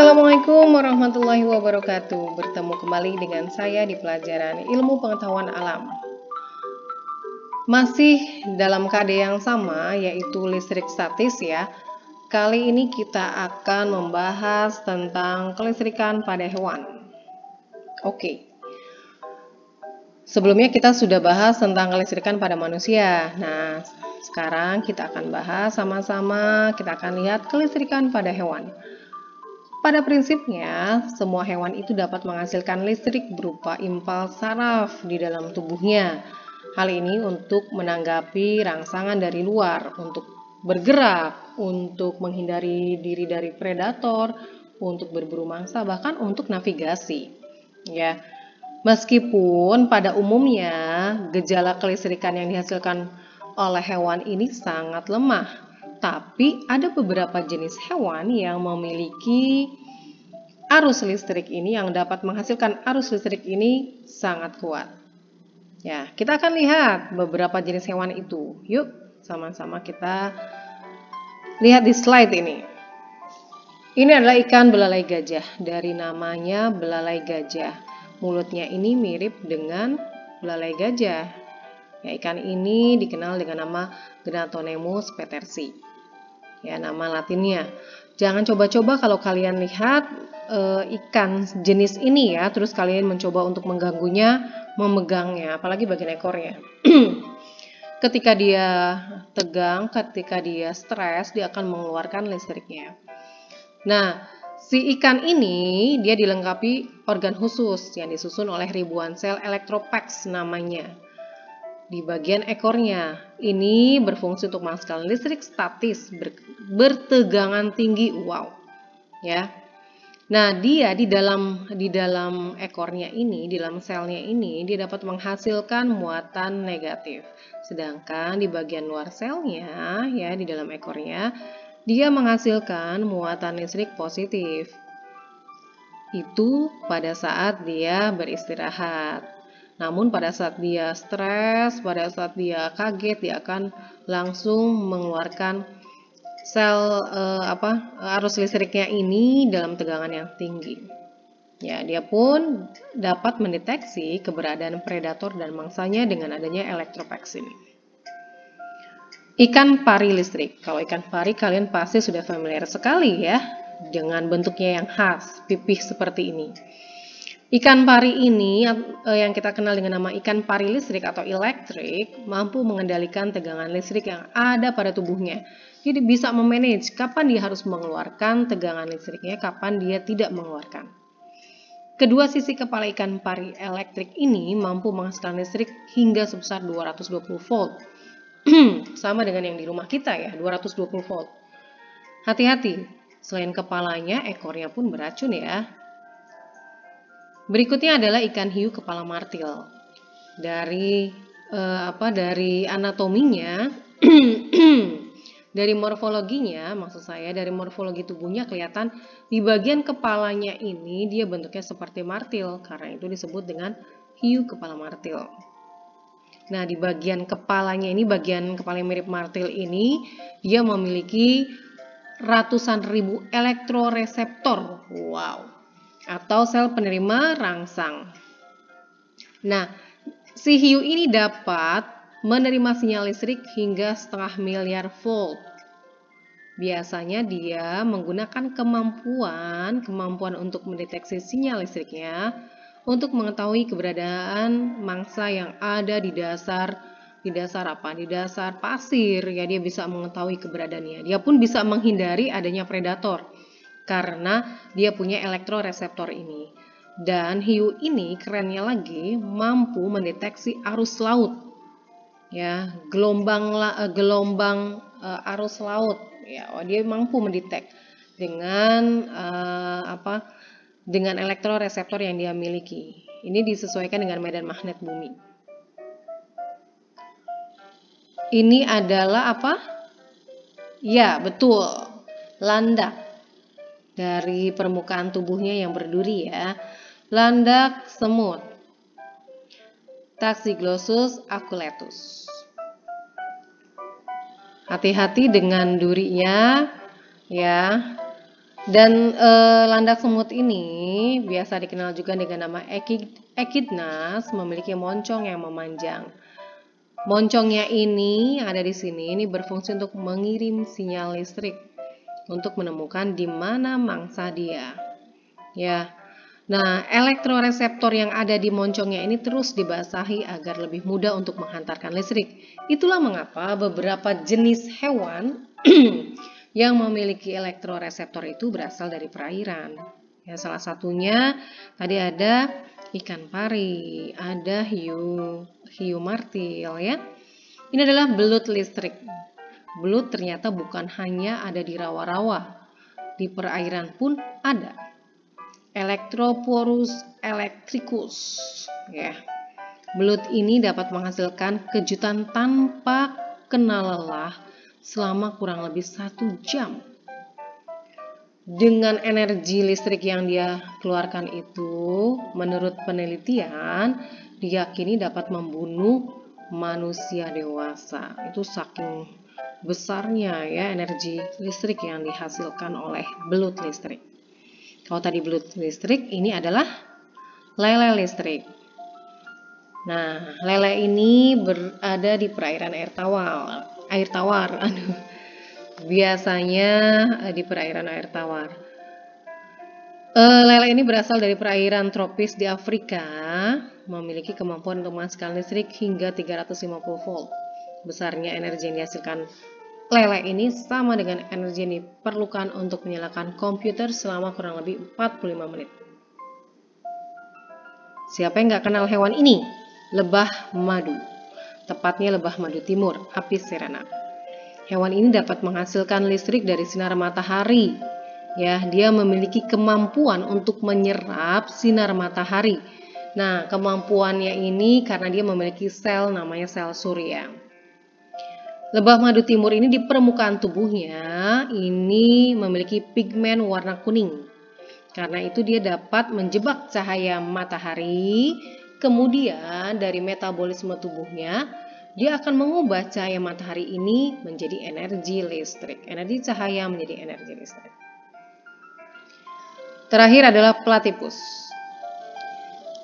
Assalamualaikum warahmatullahi wabarakatuh. Bertemu kembali dengan saya di pelajaran ilmu pengetahuan alam. Masih dalam KD yang sama, yaitu listrik statis ya. Kali ini kita akan membahas tentang kelistrikan pada hewan. Oke. Sebelumnya kita sudah bahas tentang kelistrikan pada manusia. Nah, sekarang kita akan bahas sama-sama, kita akan lihat kelistrikan pada hewan. Pada prinsipnya, semua hewan itu dapat menghasilkan listrik berupa impuls saraf di dalam tubuhnya. Hal ini untuk menanggapi rangsangan dari luar, untuk bergerak, untuk menghindari diri dari predator, untuk berburu mangsa, bahkan untuk navigasi. Ya, meskipun pada umumnya gejala kelistrikan yang dihasilkan oleh hewan ini sangat lemah. Tapi ada beberapa jenis hewan yang memiliki arus listrik ini, yang dapat menghasilkan arus listrik ini sangat kuat. Ya, kita akan lihat beberapa jenis hewan itu. Yuk, sama-sama kita lihat di slide ini. Ini adalah ikan belalai gajah. Dari namanya belalai gajah. Mulutnya ini mirip dengan belalai gajah. Ya, ikan ini dikenal dengan nama Gnatonemus petersi. Ya, nama latinnya. Jangan coba-coba kalau kalian lihat ikan jenis ini ya, terus kalian mencoba untuk mengganggunya, memegangnya, apalagi bagian ekornya. Ketika dia tegang, ketika dia stres, dia akan mengeluarkan listriknya. Nah, si ikan ini dia dilengkapi organ khusus yang disusun oleh ribuan sel elektropex namanya. Di bagian ekornya ini berfungsi untuk menghasilkan listrik statis bertegangan tinggi. Wow, ya. Nah, dia di dalam ekornya ini, di dalam selnya ini, dia dapat menghasilkan muatan negatif. Sedangkan di bagian luar selnya, ya, di dalam ekornya, dia menghasilkan muatan listrik positif. Itu pada saat dia beristirahat. Namun pada saat dia stres, pada saat dia kaget, dia akan langsung mengeluarkan sel arus listriknya ini dalam tegangan yang tinggi. Ya, dia pun dapat mendeteksi keberadaan predator dan mangsanya dengan adanya elektropex ini. Ikan pari listrik. Kalau ikan pari kalian pasti sudah familiar sekali ya dengan bentuknya yang khas, pipih seperti ini. Ikan pari ini yang kita kenal dengan nama ikan pari listrik atau elektrik mampu mengendalikan tegangan listrik yang ada pada tubuhnya. Jadi bisa memanage kapan dia harus mengeluarkan tegangan listriknya, kapan dia tidak mengeluarkan. Kedua sisi kepala ikan pari elektrik ini mampu menghasilkan listrik hingga sebesar 220 volt. Sama dengan yang di rumah kita ya, 220 volt. Hati-hati, selain kepalanya, ekornya pun beracun ya. Berikutnya adalah ikan hiu kepala martil. Dari anatominya, dari morfologinya, maksud saya dari morfologi tubuhnya kelihatan di bagian kepalanya ini dia bentuknya seperti martil, karena itu disebut dengan hiu kepala martil. Nah, di bagian kepalanya ini, bagian kepala yang mirip martil ini, dia memiliki ratusan ribu elektroreseptor. Wow. Atau sel penerima rangsang. Nah, si hiu ini dapat menerima sinyal listrik hingga 0,5 miliar volt. Biasanya dia menggunakan kemampuan untuk mendeteksi sinyal listriknya untuk mengetahui keberadaan mangsa yang ada di dasar pasir ya, dia bisa mengetahui keberadaannya. Dia pun bisa menghindari adanya predator karena dia punya elektroreseptor ini. Dan hiu ini kerennya lagi mampu mendeteksi arus laut. Ya, gelombang arus laut. Ya, dia mampu mendetek dengan dengan elektroreseptor yang dia miliki. Ini disesuaikan dengan medan magnet bumi. Ini adalah apa? Ya, betul. Landak. Dari permukaan tubuhnya yang berduri ya, landak semut, Tachyglossus aculetus. Hati-hati dengan durinya ya, Dan landak semut ini biasa dikenal juga dengan nama Echidnas, memiliki moncong yang memanjang. Moncongnya ini ada di sini, ini berfungsi untuk mengirim sinyal listrik untuk menemukan di mana mangsa dia. Ya. Nah, elektroreseptor yang ada di moncongnya ini terus dibasahi agar lebih mudah untuk menghantarkan listrik. Itulah mengapa beberapa jenis hewan yang memiliki elektroreseptor itu berasal dari perairan. Ya, salah satunya tadi ada ikan pari, ada hiu martil ya. Ini adalah belut listrik. Belut ternyata bukan hanya ada di rawa-rawa, di perairan pun ada. Electroporus electricus ya. Belut ini dapat menghasilkan kejutan tanpa kena lelah selama kurang lebih 1 jam. Dengan energi listrik yang dia keluarkan itu, menurut penelitian, diyakini dapat membunuh manusia dewasa. Itu saking besarnya ya energi listrik yang dihasilkan oleh belut listrik. Kalau tadi belut listrik, ini adalah lele listrik. Nah, lele ini berada di perairan air tawar. Biasanya di perairan air tawar. Lele ini berasal dari perairan tropis di Afrika, memiliki kemampuan untuk menghasilkan listrik hingga 350 volt. Besarnya energi yang dihasilkan lele ini sama dengan energi yang diperlukan untuk menyalakan komputer selama kurang lebih 45 menit. Siapa yang nggak kenal hewan ini? Lebah madu. Tepatnya lebah madu timur, Apis cerana. Hewan ini dapat menghasilkan listrik dari sinar matahari. Ya, dia memiliki kemampuan untuk menyerap sinar matahari. Nah, kemampuannya ini karena dia memiliki sel namanya sel surya. Lebah madu timur ini di permukaan tubuhnya ini memiliki pigmen warna kuning. Karena itu dia dapat menjebak cahaya matahari. Kemudian dari metabolisme tubuhnya, dia akan mengubah cahaya matahari ini menjadi energi listrik. Energi cahaya menjadi energi listrik. Terakhir adalah platypus.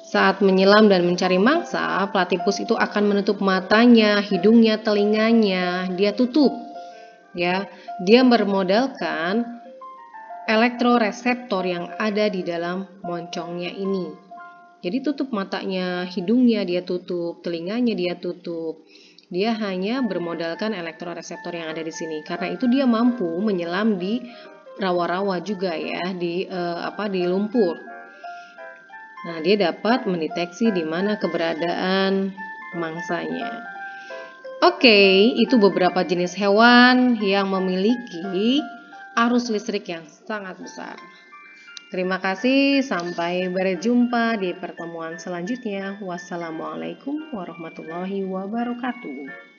Saat menyelam dan mencari mangsa, platypus itu akan menutup matanya, hidungnya, telinganya, dia tutup. Ya, dia bermodalkan elektroreseptor yang ada di dalam moncongnya ini. Jadi tutup matanya, hidungnya dia tutup, telinganya dia tutup. Dia hanya bermodalkan elektroreseptor yang ada di sini. Karena itu dia mampu menyelam di rawa-rawa juga ya, di lumpur. Nah, dia dapat mendeteksi di mana keberadaan mangsanya. Oke, itu beberapa jenis hewan yang memiliki arus listrik yang sangat besar. Terima kasih, sampai berjumpa di pertemuan selanjutnya. Wassalamualaikum warahmatullahi wabarakatuh.